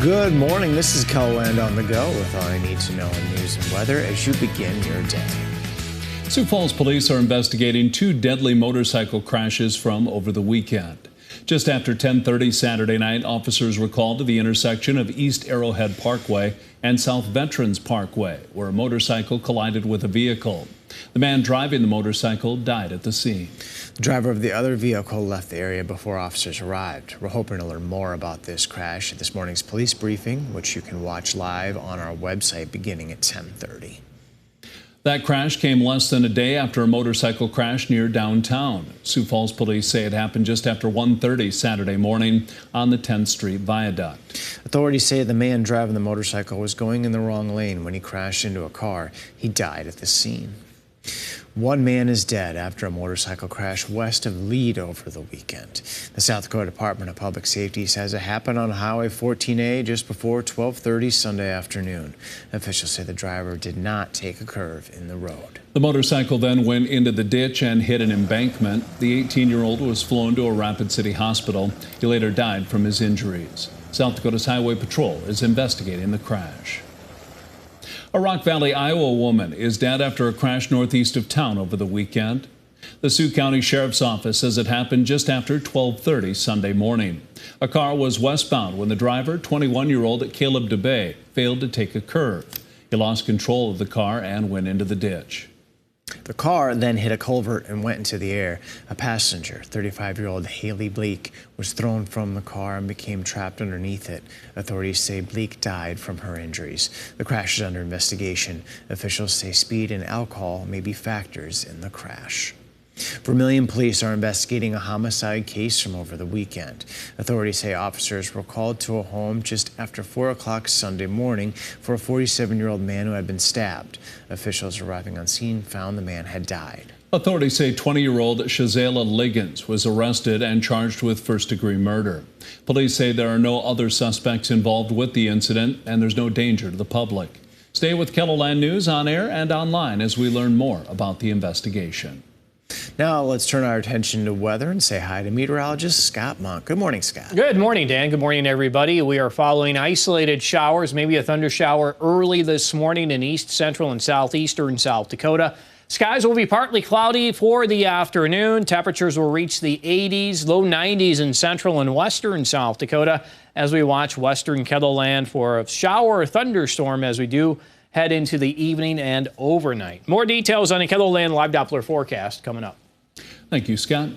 Good morning. This is Kelland on the go with all I need to know in news and weather as you begin your day. Sioux Falls police are investigating two deadly motorcycle crashes from over the weekend. Just after 10:30 Saturday night, officers were called to the intersection of East Arrowhead Parkway and South Veterans Parkway, where a motorcycle collided with a vehicle. The man driving the motorcycle died at the scene. The driver of the other vehicle left the area before officers arrived. We're hoping to learn more about this crash at this morning's police briefing, which you can watch live on our website beginning at 10:30. That crash came less than a day after a motorcycle crash near downtown. Sioux Falls police say it happened just after 1:30 Saturday morning on the 10th Street Viaduct. Authorities say the man driving the motorcycle was going in the wrong lane when he crashed into a car. He died at the scene. One man is dead after a motorcycle crash west of Lead over the weekend. The South Dakota Department of Public Safety says it happened on Highway 14A just before 12:30 Sunday afternoon. Officials say the driver did not take a curve in the road. The motorcycle then went into the ditch and hit an embankment. The 18-year-old was flown to a Rapid City hospital. He later died from his injuries. South Dakota's Highway Patrol is investigating the crash. A Rock Valley, Iowa woman is dead after a crash northeast of town over the weekend. The Sioux County Sheriff's Office says it happened just after 12:30 Sunday morning. A car was westbound when the driver, 21-year-old Caleb DeBay, failed to take a curve. He lost control of the car and went into the ditch. The car then hit a culvert and went into the air. A passenger, 35-year-old Haley Bleak, was thrown from the car and became trapped underneath it. Authorities say Bleak died from her injuries. The crash is under investigation. Officials say speed and alcohol may be factors in the crash. Vermillion police are investigating a homicide case from over the weekend. Authorities say officers were called to a home just after 4 o'clock Sunday morning for a 47-year-old man who had been stabbed. Officials arriving on scene found the man had died. Authorities say 20-year-old Shazayla Liggins was arrested and charged with first-degree murder. Police say there are no other suspects involved with the incident and there's no danger to the public. Stay with KELOLAND News on air and online as we learn more about the investigation. Now let's turn our attention to weather and say hi to meteorologist Scott Monk. Good morning, Scott. Good morning, Dan. Good morning, everybody. We are following isolated showers, maybe a thunder shower early this morning in east, central, and southeastern South Dakota. Skies will be partly cloudy for the afternoon. Temperatures will reach the 80s, low 90s in central and western South Dakota as we watch western KELOLAND for a shower or thunderstorm as we do head into the evening and overnight. More details on the KELOLAND Live Doppler forecast coming up. Thank you, Scott.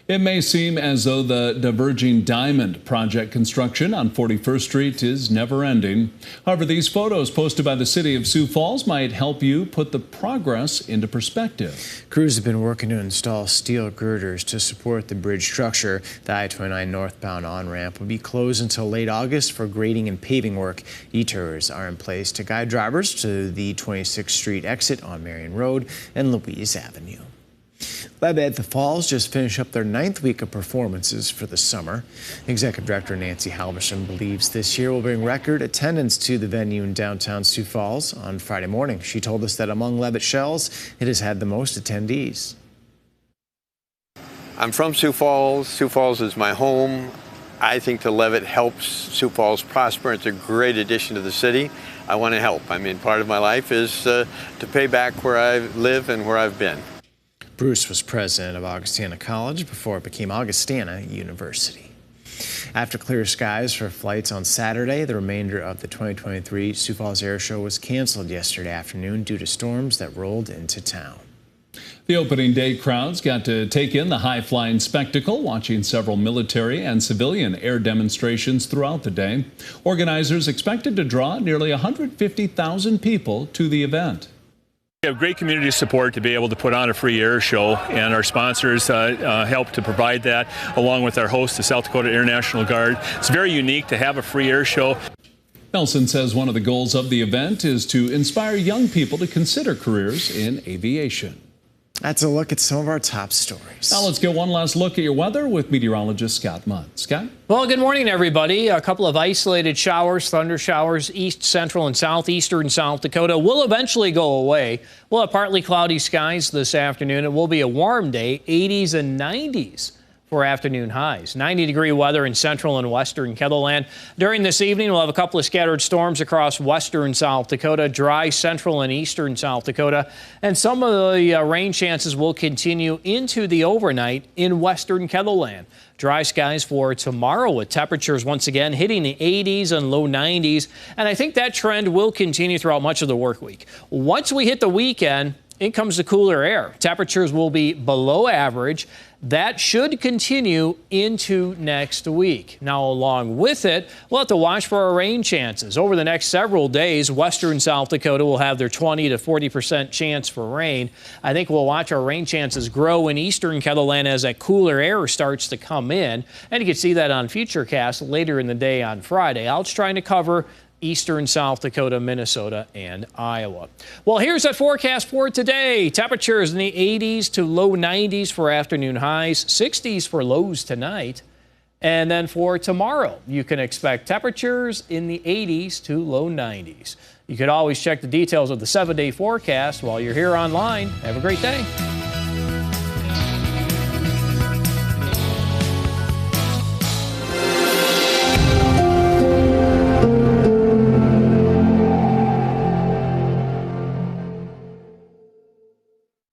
It may seem as though the Diverging Diamond project construction on 41st Street is never ending. However, these photos posted by the city of Sioux Falls might help you put the progress into perspective. Crews have been working to install steel girders to support the bridge structure. The I-29 northbound on-ramp will be closed until late August for grading and paving work. Detours are in place to guide drivers to the 26th Street exit on Marion Road and Louise Avenue. Levitt, the Falls just finished up their 9th week of performances for the summer. Executive Director Nancy Halverson believes this year will bring record attendance to the venue in downtown Sioux Falls. On Friday morning, she told us that among Levitt shells, it has had the most attendees. I'm from Sioux Falls. Sioux Falls is my home. I think the Levitt helps Sioux Falls prosper. It's a great addition to the city. I want to help. I mean, part of my life is to pay back where I live and where I've been. Bruce was president of Augustana College before it became Augustana University. After clear skies for flights on Saturday, the remainder of the 2023 Sioux Falls Air Show was canceled yesterday afternoon due to storms that rolled into town. The opening day crowds got to take in the high-flying spectacle, watching several military and civilian air demonstrations throughout the day. Organizers expected to draw nearly 150,000 people to the event. We have great community support to be able to put on a free air show, and our sponsors help to provide that, along with our host, the South Dakota International Guard. It's very unique to have a free air show. Nelson says one of the goals of the event is to inspire young people to consider careers in aviation. That's a look at some of our top stories. Now let's get one last look at your weather with meteorologist Scott Mudd. Scott? Well, good morning, everybody. A couple of isolated showers, thunder showers, east, central, and southeastern South Dakota will eventually go away. We'll have partly cloudy skies this afternoon. It will be a warm day, 80s and 90s for afternoon highs. 90-degree weather in central and western Kettleland. During this evening, we'll have a couple of scattered storms across western South Dakota, dry central and eastern South Dakota, and some of the rain chances will continue into the overnight in western Kettleland. Dry skies for tomorrow with temperatures once again hitting the 80s and low 90s, and I think that trend will continue throughout much of the work week. Once we hit the weekend, in comes the cooler air. Temperatures will be below average. That should continue into next week. Now, along with it, we'll have to watch for our rain chances. Over the next several days, western South Dakota will have their 20 to 40% chance for rain. I think we'll watch our rain chances grow in eastern Kettleland as that cooler air starts to come in. And you can see that on Futurecast later in the day on Friday. I'll just trying to cover eastern South Dakota, Minnesota, and Iowa. Well, here's that forecast for today. Temperatures in the 80s to low 90s for afternoon highs, 60s for lows tonight. And then for tomorrow, you can expect temperatures in the 80s to low 90s. You could always check the details of the 7-day forecast while you're here online. Have a great day.